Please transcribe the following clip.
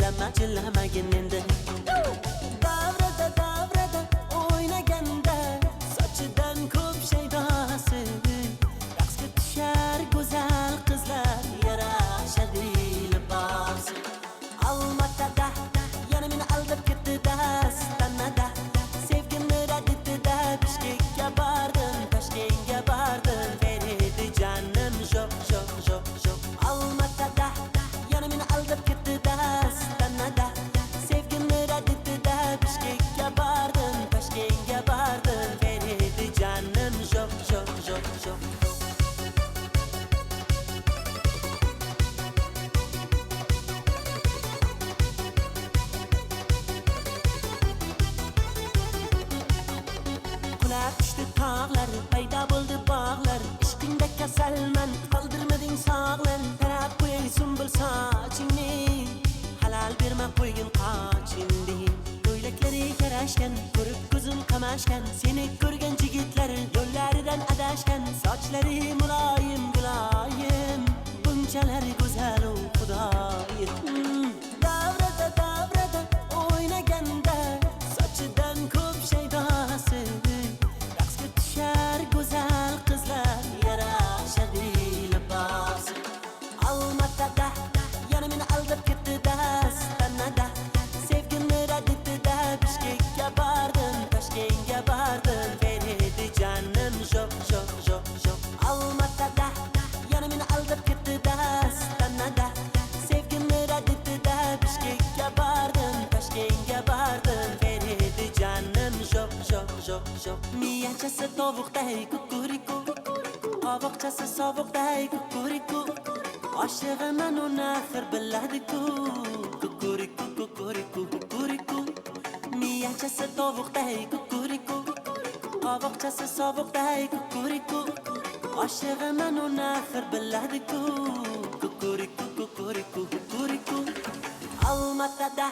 Chillamagin endi davrada o'ynaganda sochidan ko'p shaydasi raqsga tushar go'zal qizlar yarashadi libosi Almatada yana meni aldab ketdi-da stanada sevgimni rad etdi-da Bishkekka bordim Toshkentga bordim beredi jonim sho'x Almatada yana meni aldab ketdi-da stanada sevgimni rad etdi-da Bishkekka bordim Toshkentga bordim beredi jonim sho'x Tushdi tog'lar, paydo bo'ldi bog'lar Ishqingda kasalman, qoldirmading sog'lar Tarab qo'yay sumbul sochingni Halal berma qo'ygin qochingni Ko'ylaklari yarashgan, ko'rib ko'zim qamashgan Seni ko'rgan yigitlar yo'llaridan adashgan Sochlari muloyim guloyim Bunchalar go'zal u xudoyim Davrada o'ynaganda Sochidan ko'p shaydasi Go'zal qizlar yarashadi libosi Almatada yana meni aldab ketdi-da stanada sevgimni rad etdi-da Bishkekka bordim Toshkentga bordim beredi jonim sho'x Almatada yana meni aldab ketdi-da stanada sevgimni rad etdi-da Bishkekka bordim Toshkentga bordim beredi jonim sho'x Miyachasi tovuqday kukuriku Qovoqchasi sovuqday kukuriku Oshig'iman uni axir biladi-ku Kukuriku Miyachasi tovuqday kukuriku Qovoqchasi sovuqday kukuriku Oshig'iman uni axir biladi-ku Kukuriku Almatada